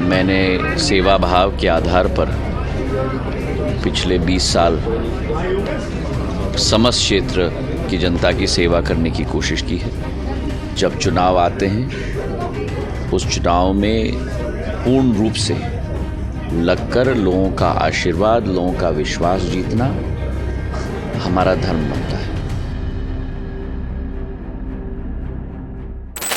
मैंने सेवा भाव के आधार पर पिछले 20 साल समस्त क्षेत्र की जनता की सेवा करने की कोशिश की है। जब चुनाव आते हैं उस चुनाव में पूर्ण रूप से लगकर लोगों का आशीर्वाद, लोगों का विश्वास जीतना हमारा धर्म बनता है।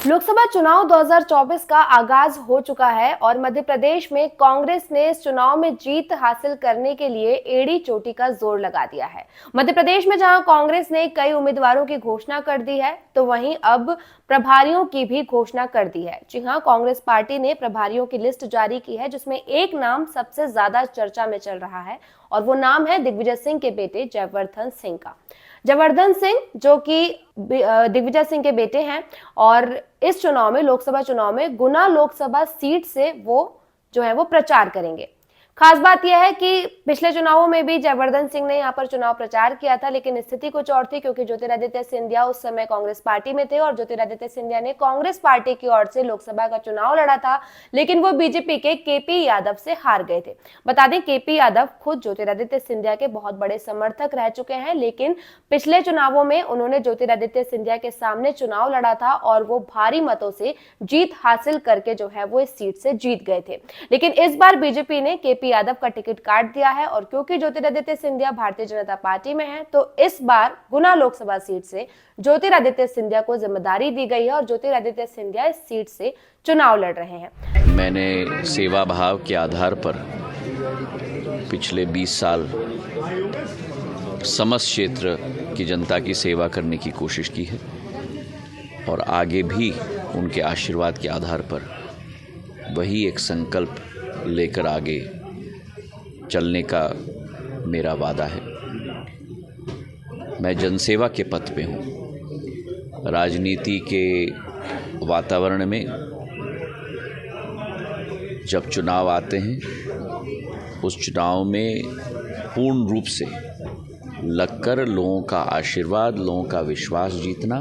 लोकसभा चुनाव 2024 का आगाज हो चुका है और मध्य प्रदेश में कांग्रेस ने इस चुनाव में जीत हासिल करने के लिए एड़ी चोटी का जोर लगा दिया है। मध्य प्रदेश में जहां कांग्रेस ने कई उम्मीदवारों की घोषणा कर दी है, तो वहीं अब प्रभारियों की भी घोषणा कर दी है। जी हां, कांग्रेस पार्टी ने प्रभारियों की लिस्ट जारी की है, जिसमें एक नाम सबसे ज्यादा चर्चा में चल रहा है और वो नाम है दिग्विजय सिंह के बेटे जयवर्धन सिंह का। जयवर्धन सिंह जो कि दिग्विजय सिंह के बेटे हैं और इस चुनाव में, लोकसभा चुनाव में गुना लोकसभा सीट से वो जो है वो प्रचार करेंगे। खास बात यह है कि पिछले चुनावों में भी जयवर्धन सिंह ने यहाँ पर चुनाव प्रचार किया था, लेकिन स्थिति कुछ और थी क्योंकि ज्योतिरादित्य सिंधिया उस समय कांग्रेस पार्टी में थे और ज्योतिरादित्य सिंधिया ने कांग्रेस पार्टी की ओर से लोकसभा का चुनाव लड़ा था, लेकिन वो बीजेपी के केपी यादव से हार गए थे। बता दें, केपी यादव खुद ज्योतिरादित्य सिंधिया के बहुत बड़े समर्थक रह चुके हैं, लेकिन पिछले चुनावों में उन्होंने ज्योतिरादित्य सिंधिया के सामने चुनाव लड़ा था और वो भारी मतों से जीत हासिल करके जो है वो इस सीट से जीत गए थे। लेकिन इस बार बीजेपी ने केपी यादव का टिकट काट दिया है और क्योंकि ज्योतिरादित्य सिंधिया भारतीय जनता पार्टी में है, तो इस बार गुना लोकसभा सीट से ज्योतिरादित्य सिंधिया को जिम्मेदारी दी गई है और ज्योतिरादित्य सिंधिया इस सीट से चुनाव लड़ रहे हैं। मैंने सेवा भाव के आधार पर पिछले 20 साल समस्त क्षेत्र की जनता की सेवा करने की कोशिश की है और आगे भी उनके आशीर्वाद के आधार पर वही एक संकल्प लेकर आगे चलने का मेरा वादा है। मैं जनसेवा के पथ पे हूँ। राजनीति के वातावरण में जब चुनाव आते हैं उस चुनाव में पूर्ण रूप से लगकर लोगों का आशीर्वाद, लोगों का विश्वास जीतना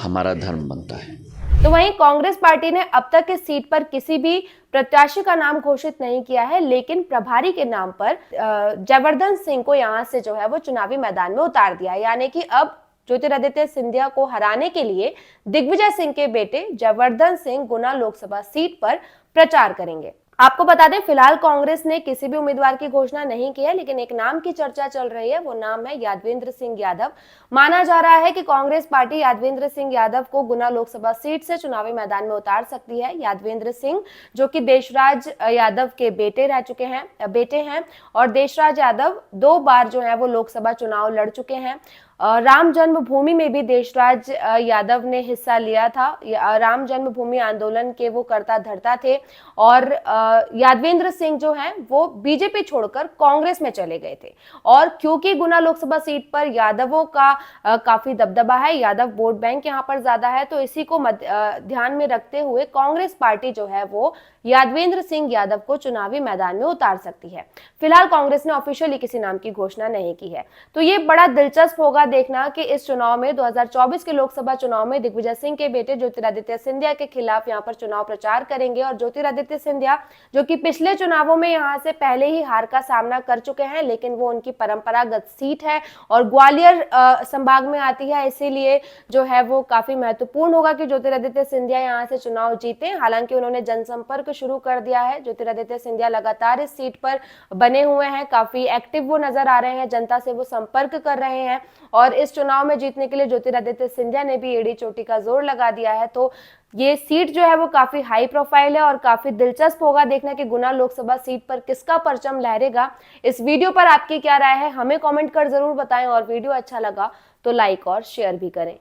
हमारा धर्म बनता है। तो वहीं कांग्रेस पार्टी ने अब तक इस सीट पर किसी भी प्रत्याशी का नाम घोषित नहीं किया है, लेकिन प्रभारी के नाम पर जयवर्धन सिंह को यहां से जो है वो चुनावी मैदान में उतार दिया। यानी कि अब ज्योतिरादित्य सिंधिया को हराने के लिए दिग्विजय सिंह के बेटे जयवर्धन सिंह गुना लोकसभा सीट पर प्रचार करेंगे। आपको बता दें, फिलहाल कांग्रेस ने किसी भी उम्मीदवार की घोषणा नहीं की है, लेकिन एक नाम की चर्चा चल रही है। वो नाम है यादवेंद्र सिंह यादव। माना जा रहा है कि कांग्रेस पार्टी यादवेंद्र सिंह यादव को गुना लोकसभा सीट से चुनावी मैदान में उतार सकती है। यादवेंद्र सिंह जो कि देशराज यादव के बेटे हैं और देशराज यादव 2 बार जो है वो लोकसभा चुनाव लड़ चुके हैं। राम जन्मभूमि में भी देशराज यादव ने हिस्सा लिया था। राम जन्मभूमि आंदोलन के वो कर्ता धर्ता थे और यादवेंद्र सिंह जो हैं वो बीजेपी छोड़कर कांग्रेस में चले गए थे। और क्योंकि गुना लोकसभा सीट पर यादवों का काफी दबदबा है, यादव वोट बैंक यहाँ पर ज्यादा है, तो इसी को ध्यान में रखते हुए कांग्रेस पार्टी जो है वो यादवेंद्र सिंह यादव को चुनावी मैदान में उतार सकती है। फिलहाल कांग्रेस ने ऑफिशियली किसी नाम की घोषणा नहीं की है। तो ये बड़ा दिलचस्प होगा देखना कि इस चुनाव में 2024 के लोकसभा चुनाव में दिग्विजय सिंह के बेटे ज्योतिरादित्य सिंधिया के खिलाफ यहाँ पर चुनाव प्रचार करेंगे और ज्योतिरादित्य सिंधिया जो कि पिछले चुनावों में यहाँ से पहले ही हार का सामना कर चुके हैं, लेकिन वो उनकी परंपरागत सीट है और ग्वालियर संभाग में आती है, इसीलिए जो है वो काफी महत्वपूर्ण होगा कि ज्योतिरादित्य सिंधिया यहाँ से चुनाव जीते। हालांकि उन्होंने जनसंपर्क शुरू कर दिया है। ज्योतिरादित्य सिंधिया लगातार इस सीट पर बने हुए हैं, काफी एक्टिव वो नजर आ रहे हैं, जनता से वो संपर्क कर रहे हैं और इस चुनाव में जीतने के लिए ज्योतिरादित्य सिंधिया ने भी एड़ी चोटी का जोर लगा दिया है। तो ये सीट जो है वो काफी हाई प्रोफाइल है और काफी दिलचस्प होगा देखना कि गुना लोकसभा सीट पर किसका परचम लहरेगा। इस वीडियो पर आपकी क्या राय है, हमें कमेंट कर जरूर बताएं और वीडियो अच्छा लगा तो लाइक और शेयर भी करें।